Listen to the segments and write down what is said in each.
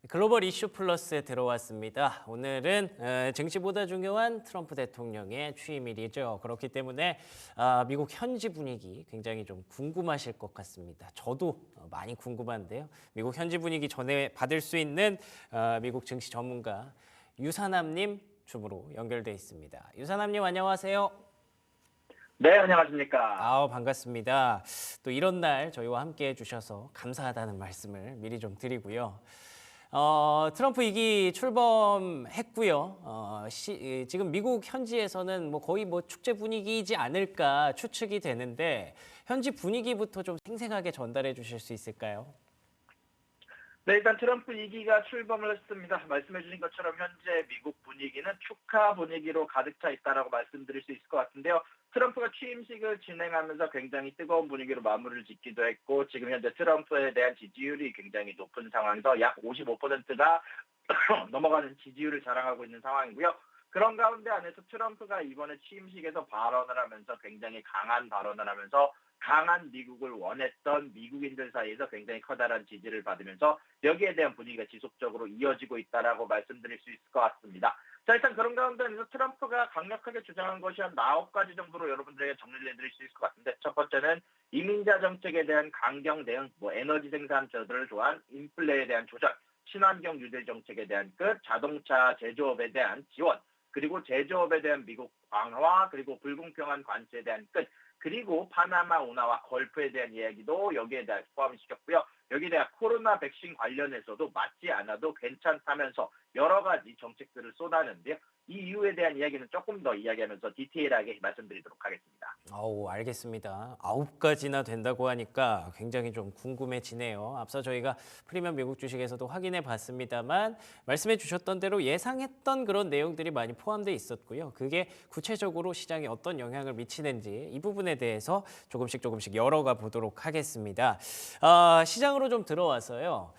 글로벌 이슈 플러스에 들어왔습니다. 오늘은 증시보다 중요한 트럼프 대통령의 취임일이죠. 그렇기 때문에 미국 현지 분위기 굉장히 좀 궁금하실 것 같습니다. 저도 많이 궁금한데요. 미국 현지 분위기 전에 받을 수 있는 미국 증시 전문가 유산암님 줌으로 연결돼 있습니다. 유산암님 안녕하세요. 네, 안녕하십니까. 반갑습니다. 또 이런 날 저희와 함께 해주셔서 감사하다는 말씀을 미리 좀 드리고요. 트럼프 2기 출범했고요. 지금 미국 현지에서는 거의 축제 분위기이지 않을까 추측이 되는데 현지 분위기부터 좀 생생하게 전달해 주실 수 있을까요? 네, 일단 트럼프 2기가 출범을 했습니다. 말씀해 주신 것처럼 현재 미국 분위기는 축하 분위기로 가득 차 있다라고 말씀드릴 수 있을 것 같은데요. 트럼프가 취임식을 진행하면서 굉장히 뜨거운 분위기로 마무리를 짓기도 했고, 지금 현재 트럼프에 대한 지지율이 굉장히 높은 상황에서 약 55%가 넘어가는 지지율을 자랑하고 있는 상황이고요. 그런 가운데 안에서 트럼프가 이번에 취임식에서 발언을 하면서 굉장히 강한 발언을 하면서 강한 미국을 원했던 미국인들 사이에서 굉장히 커다란 지지를 받으면서 여기에 대한 분위기가 지속적으로 이어지고 있다라고 말씀드릴 수 있을 것 같습니다. 자, 일단 그런 가운데서 트럼프가 강력하게 주장한 것이 한 9가지 정도로 여러분들에게 정리를 해드릴 수 있을 것 같은데, 첫 번째는 이민자 정책에 대한 강경 대응, 에너지 생산 저들을 조한 인플레에 대한 조절, 친환경 뉴딜 정책에 대한 끝, 자동차 제조업에 대한 지원, 그리고 제조업에 대한 미국 강화, 그리고 불공평한 관세에 대한 끝, 그리고 파나마 운하와 걸프에 대한 이야기도 여기에 대해 포함시켰고요. 여기에 대한 코로나 백신 관련해서도 맞지 않아도 괜찮다면서 여러 가지 정책들을 쏟아내는데요. 이 이유에 대한 이야기는 조금 더 이야기하면서 디테일하게 말씀드리도록 하겠습니다. 알겠습니다. 9가지나 된다고 하니까 굉장히 좀 궁금해지네요. 앞서 저희가 프리미엄 미국 주식에서도 확인해 봤습니다만 말씀해 주셨던 대로 예상했던 그런 내용들이 많이 포함되어 있었고요. 그게 구체적으로 시장에 어떤 영향을 미치는지 이 부분에 대해서 조금씩 열어가 보도록 하겠습니다. 시장으로 좀 들어와서요.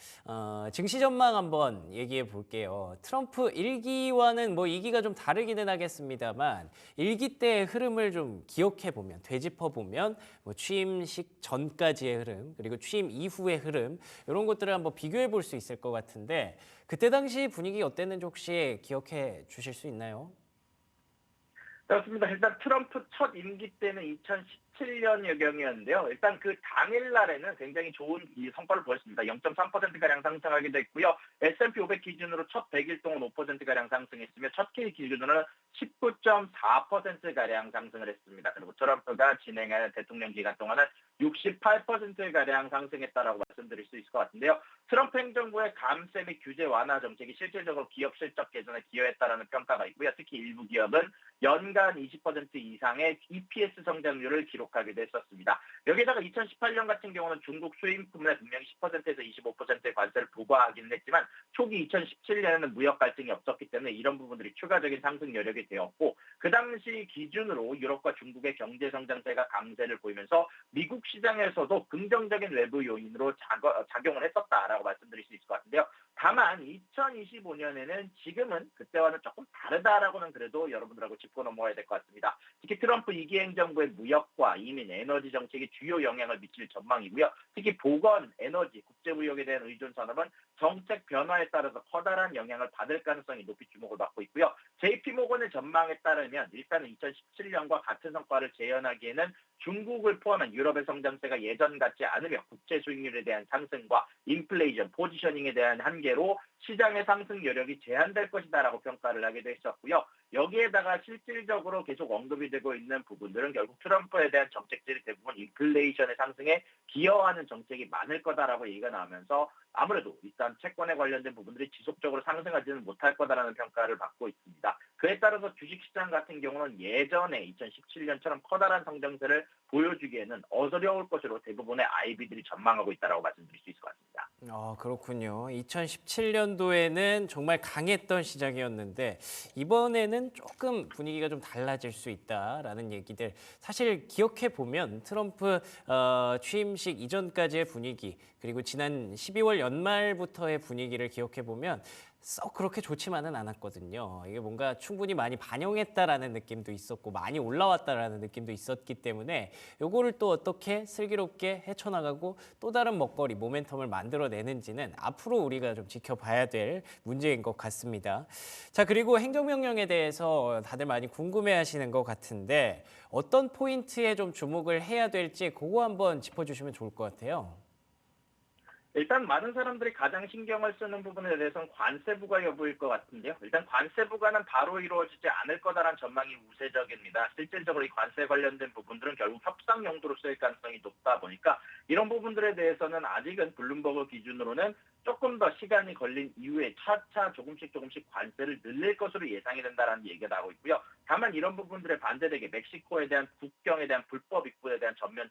증시 전망 한번 얘기해 볼게요. 트럼프 1기와는 2기가 좀 다르기는 하겠습니다만 1기 때의 흐름을 좀 기억해 보면, 되짚어 보면 취임식 전까지의 흐름, 그리고 취임 이후의 흐름 이런 것들을 한번 비교해 볼 수 있을 것 같은데 그때 당시 분위기 어땠는지 혹시 기억해 주실 수 있나요? 그렇습니다. 일단 트럼프 첫 임기 때는 2017년여경이었는데요. 일단 그 당일날에는 굉장히 좋은 성과를 보였습니다. 0.3%가량 상승하기도 했고요. S&P 500 기준으로 첫 100일 동안 5%가량 상승했으며 첫 끼 기준으로는 19.4%가량 상승을 했습니다. 그리고 트럼프가 진행한 대통령 기간 동안은 68%가량 상승했다라고 말씀드릴 수 있을 것 같은데요. 트럼프 행정부의 감세 및 규제 완화 정책이 실질적으로 기업 실적 개선에 기여했다라는 평가가 있고요. 특히 일부 기업은 연간 20% 이상의 EPS 성장률을 기록하기도 했었습니다. 여기다가 2018년 같은 경우는 중국 수입품에 분명히 10%에서 25%의 관세를 부과하기는 했지만 초기 2017년에는 무역 갈등이 없었기 때문에 이런 부분들이 추가적인 상승 여력이 되었고, 그 당시 기준으로 유럽과 중국의 경제 성장세가 강세를 보이면서 미국 시장에서도 긍정적인 외부 요인으로 작용을 했었다라고 말씀드릴 수 있을 것 같은데요. 다만 2025년에는 지금은 그때와는 조금 다르다라고는 그래도 여러분들하고 짚고 넘어가야 될 것 같습니다. 특히 트럼프 2기 행정부의 무역과 이민, 에너지 정책이 주요 영향을 미칠 전망이고요. 특히 보건, 에너지, 국제무역에 대한 의존 산업은 정책 변화에 따라서 커다란 영향을 받을 가능성이 높이 주목을 받고 있고요. JP모건의 전망에 따르면 일단은 2017년과 같은 성과를 재현하기에는 중국을 포함한 유럽의 성장세가 예전 같지 않으며 국채 수익률에 대한 상승과 인플레이션, 포지셔닝에 대한 한계로 시장의 상승 여력이 제한될 것이다라고 평가를 하기도 했었고요. 여기에다가 실질적으로 계속 언급이 되고 있는 부분들은 결국 트럼프에 대한 정책들이 대부분 인플레이션의 상승에 기여하는 정책이 많을 거다라고 얘기가 나오면서 아무래도 일단 채권에 관련된 부분들이 지속적으로 상승하지는 못할 거다라는 평가를 받고 있습니다. 그에 따라서 주식시장 같은 경우는 예전에 2017년처럼 커다란 성장세를 보여주기에는 어려울 것으로 대부분의 IB들이 전망하고 있다고 말씀드릴 수 있을 것 같습니다. 그렇군요. 2017년도에는 정말 강했던 시장이었는데 이번에는 조금 분위기가 좀 달라질 수 있다라는 얘기들 사실 기억해 보면 트럼프 취임식 이전까지의 분위기 그리고 지난 12월 연말부터의 분위기를 기억해 보면 썩 그렇게 좋지만은 않았거든요. 이게 뭔가 충분히 많이 반영했다라는 느낌도 있었고 많이 올라왔다라는 느낌도 있었기 때문에 요거를 또 어떻게 슬기롭게 헤쳐나가고 또 다른 먹거리, 모멘텀을 만들어내는지는 앞으로 우리가 좀 지켜봐야 될 문제인 것 같습니다. 자, 그리고 행정명령에 대해서 다들 많이 궁금해하시는 것 같은데 어떤 포인트에 좀 주목을 해야 될지 그거 한번 짚어주시면 좋을 것 같아요. 일단 많은 사람들이 가장 신경을 쓰는 부분에 대해서는 관세 부과 여부일 것 같은데요. 일단 관세 부과는 바로 이루어지지 않을 거다라는 전망이 우세적입니다. 실질적으로 이 관세 관련된 부분들은 결국 협상 용도로 쓰일 가능성이 높다 보니까 이런 부분들에 대해서는 아직은 블룸버그 기준으로는 조금 더 시간이 걸린 이후에 차차 조금씩 관세를 늘릴 것으로 예상이 된다는 얘기가 나오고 있고요. 다만 이런 부분들에 반대되게 멕시코에 대한 국경에 대한 불법 입국에 대한 전면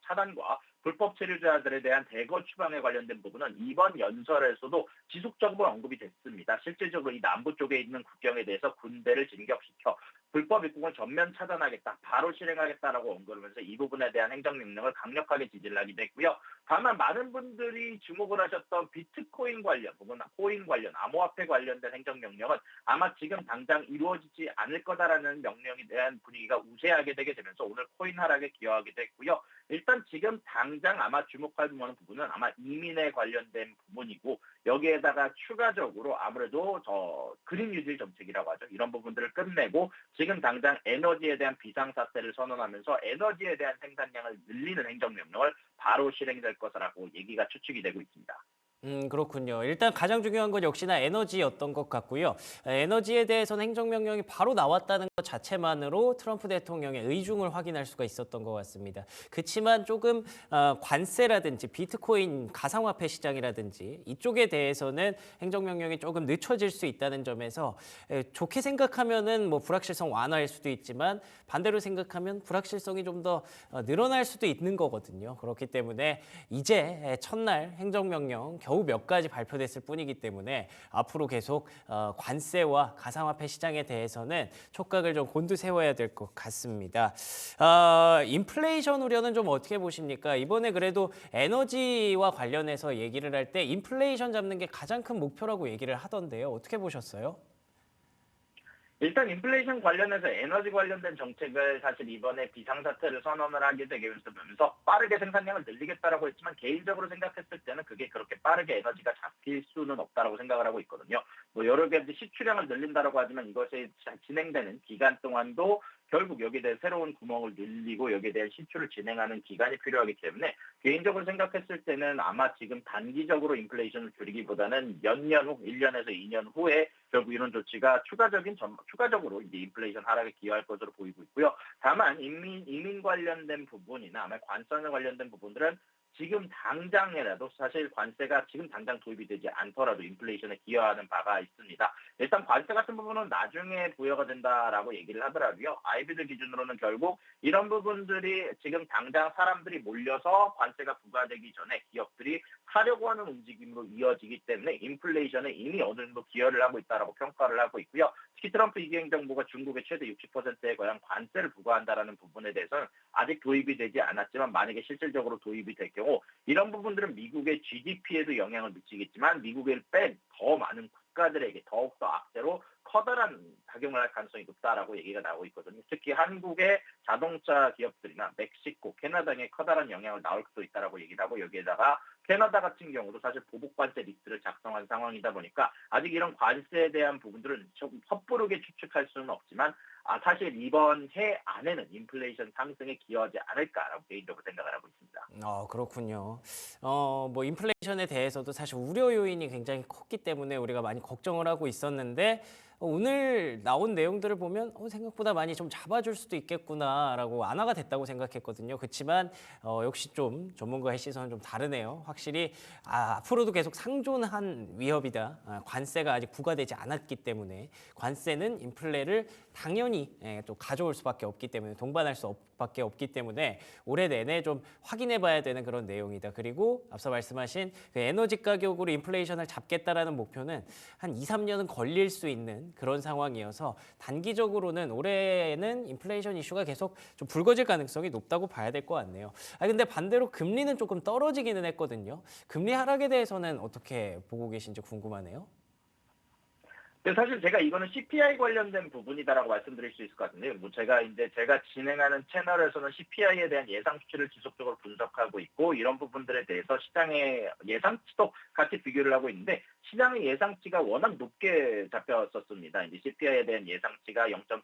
차단과 불법 체류자들에 대한 대거 추방에 관련된 부분은 이번 연설에서도 지속적으로 언급이 됐습니다. 실질적으로 이 남부 쪽에 있는 국경에 대해서 군대를 진격시켜 불법 입국을 전면 차단하겠다, 바로 실행하겠다라고 언급하면서 이 부분에 대한 행정명령을 강력하게 지지를 하기도 했고요. 다만 많은 분들이 주목을 하셨던 비트코인 관련, 혹은 코인 관련, 암호화폐 관련된 행정명령은 아마 지금 당장 이루어지지 않을 거다라는 명령에 대한 분위기가 우세하게 되게 되면서 오늘 코인 하락에 기여하기도 했고요. 일단 지금 당장 아마 주목할 만한 부분은 아마 이민에 관련된 부분이고 여기에다가 추가적으로 아무래도 그린 뉴딜 정책이라고 하죠. 이런 부분들을 끝내고 지금 당장 에너지에 대한 비상사태를 선언하면서 에너지에 대한 생산량을 늘리는 행정명령을 바로 실행될 것이라고 얘기가 추측이 되고 있습니다. 그렇군요. 일단 가장 중요한 건 역시나 에너지였던 것 같고요. 에너지에 대해서는 행정명령이 바로 나왔다는 것 자체만으로 트럼프 대통령의 의중을 확인할 수가 있었던 것 같습니다. 그렇지만 조금 관세라든지 비트코인 가상화폐 시장이라든지 이쪽에 대해서는 행정명령이 조금 늦춰질 수 있다는 점에서 좋게 생각하면은 뭐 불확실성 완화일 수도 있지만 반대로 생각하면 불확실성이 좀 더 늘어날 수도 있는 거거든요. 그렇기 때문에 이제 첫날 행정명령 겨우 몇 가지 발표됐을 뿐이기 때문에 앞으로 계속 관세와 가상화폐 시장에 대해서는 촉각을 좀 곤두세워야 될 것 같습니다. 인플레이션 우려는 좀 어떻게 보십니까? 이번에 그래도 에너지와 관련해서 얘기를 할 때 인플레이션 잡는 게 가장 큰 목표라고 얘기를 하던데요. 어떻게 보셨어요? 일단 인플레이션 관련해서 에너지 관련된 정책을 사실 이번에 비상사태를 선언을 하게 되면서 빠르게 생산량을 늘리겠다라고 했지만 개인적으로 생각했을 때는 그게 그렇게 빠르게 에너지가 잡힐 수는 없다라고 생각을 하고 있거든요. 뭐 여러 가지 시추량을 늘린다라고 하지만 이것이 진행되는 기간 동안도 결국 여기에 대해 새로운 구멍을 늘리고 여기에 대한 시추를 진행하는 기간이 필요하기 때문에 개인적으로 생각했을 때는 아마 지금 단기적으로 인플레이션을 줄이기보다는 몇 년 후, 1년에서 2년 후에 결국 이런 조치가 추가적으로 이제 인플레이션 하락에 기여할 것으로 보이고 있고요. 다만 이민 관련된 부분이나 아마 관세 관련된 부분들은 지금 당장이라도 사실 관세가 지금 당장 도입이 되지 않더라도 인플레이션에 기여하는 바가 있습니다. 일단 관세 같은 부분은 나중에 부여가 된다라고 얘기를 하더라고요. 아이비들 기준으로는 결국 이런 부분들이 지금 당장 사람들이 몰려서 관세가 부과되기 전에 기업들이 사려고 하는 움직임으로 이어지기 때문에 인플레이션에 이미 어느 정도 기여를 하고 있다라고 평가를 하고 있고요. 특히 트럼프 이기행정부가 중국에 최대 60%에 관한 관세를 부과한다라는 부분에 대해서는 아직 도입이 되지 않았지만 만약에 실질적으로 도입이 될 경우 이런 부분들은 미국의 GDP에도 영향을 미치겠지만 미국을 뺀 더 많은 국가들에게 더욱더 악재로 커다란 작용을 할 가능성이 높다라고 얘기가 나오고 있거든요. 특히 한국의 자동차 기업들이나 멕시코, 캐나다 등에 커다란 영향을 나올 수도 있다라고 얘기를 하고 여기에다가 캐나다 같은 경우도 사실 보복 관세 리스트를 작성한 상황이다 보니까 아직 이런 관세에 대한 부분들은 좀 섣부르게 추측할 수는 없지만 사실 이번 해 안에는 인플레이션 상승에 기여하지 않을까라고 개인적으로 생각을 하고 있습니다. 그렇군요. 뭐 인플레이션에 대해서도 사실 우려 요인이 굉장히 컸기 때문에 우리가 많이 걱정을 하고 있었는데 오늘 나온 내용들을 보면 생각보다 많이 좀 잡아줄 수도 있겠구나라고 완화가 됐다고 생각했거든요. 그렇지만 역시 좀 전문가의 시선은 좀 다르네요. 확실히 앞으로도 계속 상존한 위협이다. 관세가 아직 부과되지 않았기 때문에 관세는 인플레를 당연히 또 가져올 수밖에 없기 때문에 동반할 수밖에 없기 때문에 올해 내내 좀 확인해 봐야 되는 그런 내용이다. 그리고 앞서 말씀하신 그 에너지 가격으로 인플레이션을 잡겠다라는 목표는 한 2, 3년은 걸릴 수 있는 그런 상황이어서 단기적으로는 올해는 인플레이션 이슈가 계속 좀 불거질 가능성이 높다고 봐야 될 것 같네요. 근데 반대로 금리는 조금 떨어지기는 했거든요. 금리 하락에 대해서는 어떻게 보고 계신지 궁금하네요. 근데 사실 제가 이거는 CPI 관련된 부분이다라고 말씀드릴 수 있을 것 같은데요. 뭐 제가 진행하는 채널에서는 CPI에 대한 예상 수치를 지속적으로 분석하고 있고 이런 부분들에 대해서 시장의 예상치도 같이 비교를 하고 있는데 시장의 예상치가 워낙 높게 잡혔었습니다. 이제 CPI에 대한 예상치가 0.4%,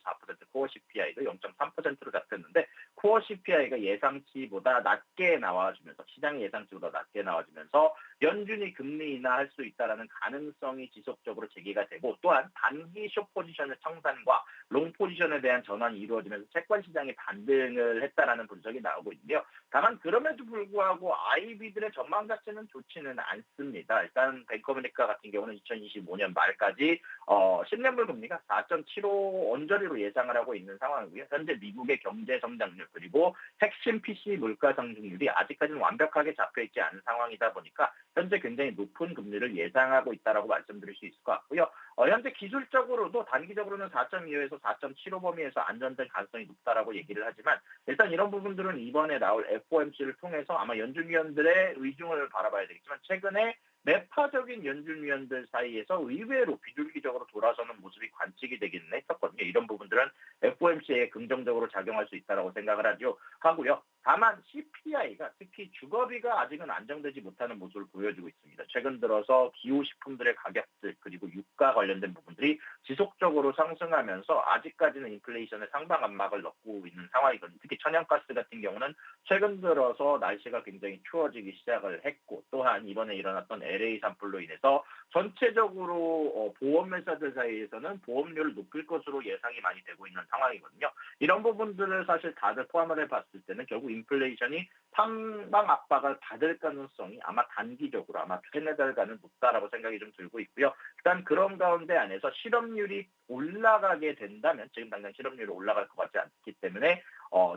코어 CPI도 0.3%로 잡혔는데 코어 CPI가 예상치보다 낮게 나와주면서 시장의 예상치보다 낮게 나와주면서 연준이 금리 인하할 수 있다라는 가능성이 지속적으로 제기가 되고 또한 단기 숏 포지션의 청산과 롱 포지션에 대한 전환이 이루어지면서 채권 시장이 반등을 했다라는 분석이 나오고 있는데요. 다만 그럼에도 불구하고 IB들의 전망 자체는 좋지는 않습니다. 일단 뱅크 오브 아메리카 같은 경우는 2025년 말까지 10년물 금리가 4.75 언저리로 예상을 하고 있는 상황이고요. 현재 미국의 경제 성장률 그리고 핵심 PC 물가 상승률이 아직까지는 완벽하게 잡혀 있지 않은 상황이다 보니까 현재 굉장히 높은 금리를 예상하고 있다라고 말씀드릴 수 있을 것 같고요. 현재 기술적으로도 단기적으로는 4.25에서 4.75 범위에서 안전될 가능성이 높다라고 얘기를 하지만 일단 이런 부분들은 이번에 나올 FOMC를 통해서 아마 연준위원들의 의중을 바라봐야 되겠지만 최근에 매파적인 연준위원들 사이에서 의외로 비둘기적으로 돌아서는 모습이 관측이 되기는 했었거든요. 이런 부분들은 FOMC에 긍정적으로 작용할 수 있다고 생각을 하고요. 다만 CPI가 특히 주거비가 아직은 안정되지 못하는 모습을 보여주고 있습니다. 최근 들어서 기호식품들의 가격들 그리고 유가 관련된 부분들이 지속적으로 상승하면서 아직까지는 인플레이션의 상방 압박을 넣고 있는 상황이거든요. 특히 천연가스 같은 경우는 최근 들어서 날씨가 굉장히 추워지기 시작을 했고 또한 이번에 일어났던 LA 산불로 인해서 전체적으로 보험회사들 사이에서는 보험료를 높일 것으로 예상이 많이 되고 있는 상황이거든요. 이런 부분들을 사실 다들 포함을 해봤을 때는 결국 인플레이션이 상방 압박을 받을 가능성이 아마 단기적으로 아마 세네 달간은 높다라고 생각이 좀 들고 있고요. 일단 그런 가운데 안에서 실업률이 올라가게 된다면 지금 당장 실업률이 올라갈 것 같지 않기 때문에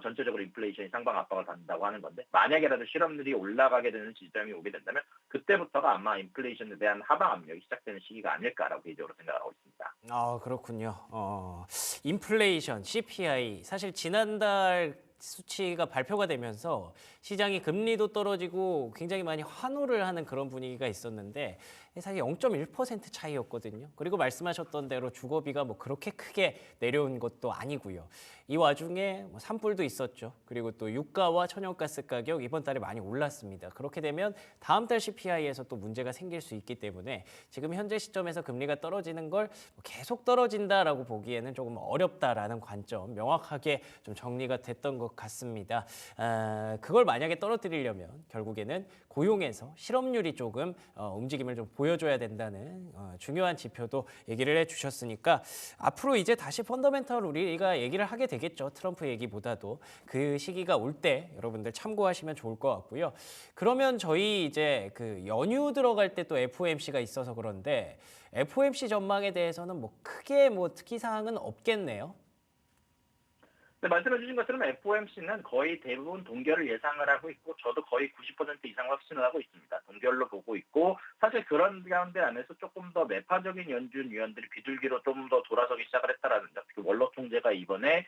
전체적으로 인플레이션이 상방 압박을 받는다고 하는 건데 만약에라도 실업률이 올라가게 되는 지점이 오게 된다면 그때부터가 아마 인플레이션에 대한 하방 압력이 시작되는 시기가 아닐까라고 개인적으로 생각하고 있습니다. 아, 그렇군요. 인플레이션, CPI. 사실 지난달 수치가 발표가 되면서 시장이 금리도 떨어지고 굉장히 많이 환호를 하는 그런 분위기가 있었는데 사실 0.1% 차이였거든요. 그리고 말씀하셨던 대로 주거비가 뭐 그렇게 크게 내려온 것도 아니고요. 이 와중에 뭐 산불도 있었죠. 그리고 또 유가와 천연가스 가격 이번 달에 많이 올랐습니다. 그렇게 되면 다음 달 CPI에서 또 문제가 생길 수 있기 때문에 지금 현재 시점에서 금리가 떨어지는 걸 계속 떨어진다라고 보기에는 조금 어렵다라는 관점 명확하게 좀 정리가 됐던 것 같습니다. 그걸 만약에 떨어뜨리려면 결국에는 고용에서 실업률이 조금 움직임을 좀 보여줘야 된다는 중요한 지표도 얘기를 해주셨으니까 앞으로 이제 다시 펀더멘털 우리가 얘기를 하게 되겠죠. 트럼프 얘기보다도 그 시기가 올 때 여러분들 참고하시면 좋을 것 같고요. 그러면 저희 이제 그 연휴 들어갈 때 또 FOMC가 있어서 그런데 FOMC 전망에 대해서는 뭐 크게 뭐 특이사항은 없겠네요. 네, 말씀해 주신 것처럼 FOMC는 거의 대부분 동결을 예상을 하고 있고 저도 거의 90% 이상 확신을 하고 있습니다. 동결로 보고 있고 사실 그런 가운데 안에서 조금 더 매파적인 연준 위원들이 비둘기로 좀 더 돌아서기 시작을 했다라는 점. 특히 원로 총재가 이번에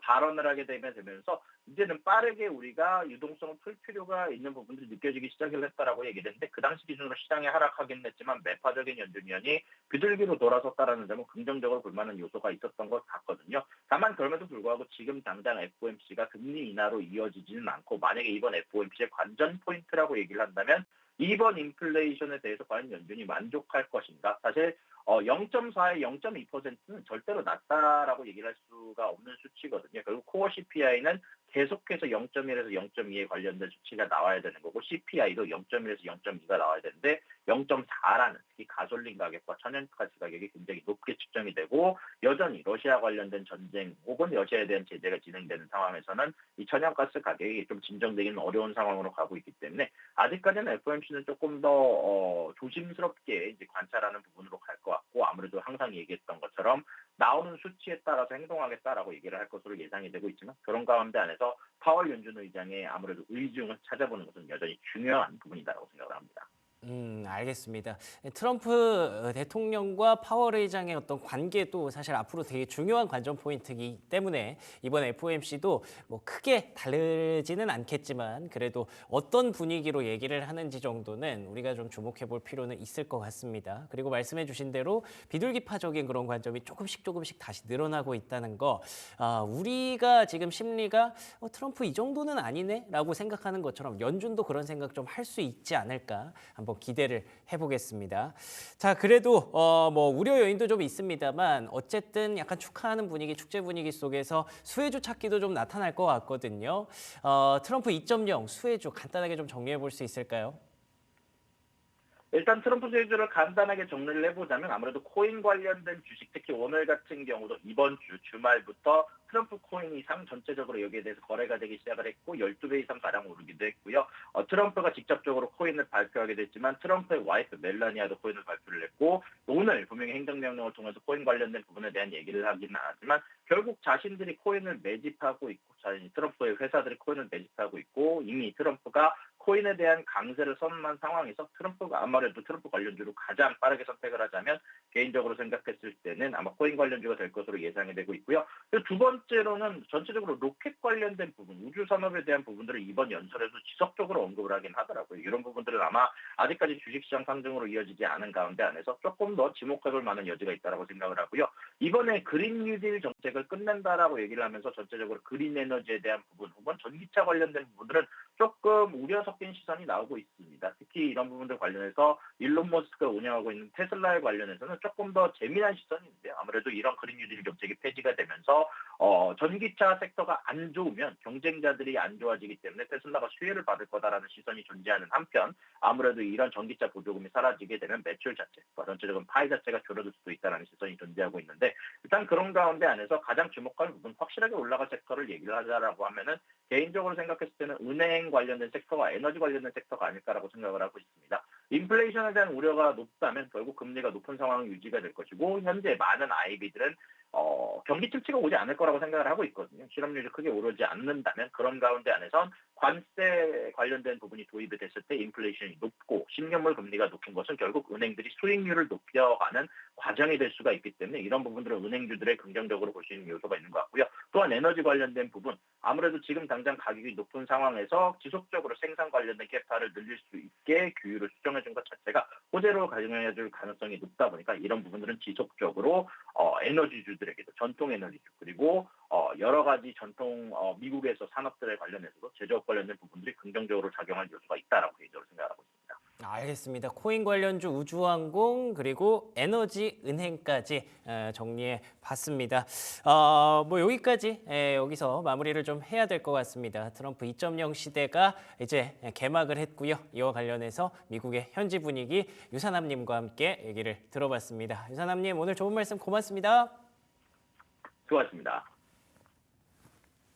발언을 하게 되면서 이제는 빠르게 우리가 유동성을 풀 필요가 있는 부분들이 느껴지기 시작을 했다라고 얘기를 했는데 그 당시 기준으로 시장이 하락하긴 했지만 매파적인 연준 위원이 비둘기로 돌아섰다라는 점은 긍정적으로 볼 만한 요소가 있었던 것 같거든요. 다만 그럼에도 불구하고 지금 당장 FOMC가 금리 인하로 이어지지는 않고 만약에 이번 FOMC의 관전 포인트라고 얘기를 한다면 이번 인플레이션에 대해서 과연 연준이 만족할 것인가? 사실 0.4에 0.2%는 절대로 낮다라고 얘기를 할 수가 없는 수치거든요. 결국 코어 CPI는 계속해서 0.1에서 0.2에 관련된 수치가 나와야 되는 거고 CPI도 0.1에서 0.2가 나와야 되는데 0.4라는 특히 가솔린 가격과 천연가스 가격이 굉장히 높게 측정이 되고 여전히 러시아 관련된 전쟁 혹은 러시아에 대한 제재가 진행되는 상황에서는 이 천연가스 가격이 좀 진정되기는 어려운 상황으로 가고 있기 때문에 아직까지는 FOMC는 조금 더 조심스럽게 이제 관찰하는 부분으로 갈 것 같고 아무래도 항상 얘기했던 것처럼 나오는 수치에 따라서 행동하겠다라고 얘기를 할 것으로 예상이 되고 있지만 그런 가운데 안에서 파월 연준 의장의 아무래도 의중을 찾아보는 것은 여전히 중요한 부분이다라고 생각을 합니다. 알겠습니다. 트럼프 대통령과 파월 의장의 어떤 관계도 사실 앞으로 되게 중요한 관전 포인트이기 때문에 이번 FOMC도 뭐 크게 다르지는 않겠지만 그래도 어떤 분위기로 얘기를 하는지 정도는 우리가 좀 주목해 볼 필요는 있을 것 같습니다. 그리고 말씀해 주신 대로 비둘기파적인 그런 관점이 조금씩 다시 늘어나고 있다는 거, 우리가 지금 심리가 트럼프 이 정도는 아니네라고 생각하는 것처럼 연준도 그런 생각 좀 할 수 있지 않을까 한번 기대를 해보겠습니다. 자, 그래도 뭐 우려 요인도 좀 있습니다만 어쨌든 약간 축하하는 분위기, 축제 분위기 속에서 수혜주 찾기도 좀 나타날 것 같거든요. 트럼프 2.0 수혜주 간단하게 좀 정리해 볼 수 있을까요? 일단 트럼프 수혜주를 간단하게 정리를 해보자면 아무래도 코인 관련된 주식, 특히 오늘 같은 경우도 이번 주 주말부터 트럼프 코인 이상 전체적으로 여기에 대해서 거래가 되기 시작을 했고 12배 이상 가량 오르기도 했고요. 트럼프가 직접적으로 코인을 발표하게 됐지만 트럼프의 와이프 멜라니아도 코인을 발표를 했고 오늘 분명히 행정명령을 통해서 코인 관련된 부분에 대한 얘기를 하기는 하지만 결국 자신들이 코인을 매집하고 있고 트럼프의 회사들이 코인을 매집하고 있고 이미 트럼프가 코인에 대한 강세를 선언한 상황에서 트럼프가 아무래도 트럼프 관련주로 가장 빠르게 선택을 하자면 개인적으로 생각했을 때는 아마 코인 관련주가 될 것으로 예상이 되고 있고요. 두 번째로는 전체적으로 로켓 관련된 부분, 우주 산업에 대한 부분들을 이번 연설에도 지속적으로 언급을 하긴 하더라고요. 이런 부분들은 아마 아직까지 주식시장 상승으로 이어지지 않은 가운데 안에서 조금 더 지목해볼 만한 여지가 있다고 생각을 하고요. 이번에 그린 뉴딜 정책을 끝낸다라고 얘기를 하면서 전체적으로 그린 에너지에 대한 부분 혹은 전기차 관련된 부분들은 조금 우려 섞인 시선이 나오고 있습니다. 특히 이런 부분들 관련해서 일론 머스크가 운영하고 있는 테슬라에 관련해서는 조금 더 재미난 시선이 있는데요. 아무래도 이런 그린 뉴딜 정책이 폐지가 되면서 전기차 섹터가 안 좋으면 경쟁자들이 안 좋아지기 때문에 테슬라가 수혜를 받을 거다라는 시선이 존재하는 한편 아무래도 이런 전기차 보조금이 사라지게 되면 매출 자체, 전체적인 파이 자체가 줄어들 수도 있다는 시선이 존재하고 있는데 일단 그런 가운데 안에서 가장 주목할 부분, 확실하게 올라갈 섹터를 얘기를 하자라고 하면은 개인적으로 생각했을 때는 은행 관련된 섹터와 에너지 관련된 섹터가 아닐까라고 생각을 하고 있습니다. 인플레이션에 대한 우려가 높다면 결국 금리가 높은 상황이 유지가 될 것이고 현재 많은 IB들은 경기 침체가 오지 않을 거라고 생각을 하고 있거든요. 실업률이 크게 오르지 않는다면 그런 가운데 안에선 관세 관련된 부분이 도입이 됐을 때 인플레이션이 높고 10년물 금리가 높은 것은 결국 은행들이 수익률을 높여가는 과정이 될 수가 있기 때문에 이런 부분들은 은행주들의 긍정적으로 볼 수 있는 요소가 있는 것 같고요. 또한 에너지 관련된 부분, 아무래도 지금 당장 가격이 높은 상황에서 지속적으로 생산 관련된 캐파를 늘릴 수 있게 규율을 수정해 준 것 자체가 호재로 가정해 줄 가능성이 높다 보니까 이런 부분들은 지속적으로 에너지주들에게도 전통 에너지주 그리고 여러 가지 전통 미국에서 산업들에 관련해서도 제조업 관련된 부분들이 긍정적으로 작용할 요소가 있다라고 개인적으로 생각하고 있습니다. 알겠습니다. 코인 관련주 우주항공 그리고 에너지 은행까지 정리해 봤습니다. 뭐 여기까지 여기서 마무리를 좀 해야 될 것 같습니다. 트럼프 2.0 시대가 이제 개막을 했고요. 이와 관련해서 미국의 현지 분위기 유산남님과 함께 얘기를 들어봤습니다. 유산남님 오늘 좋은 말씀 고맙습니다. 수고하셨습니다.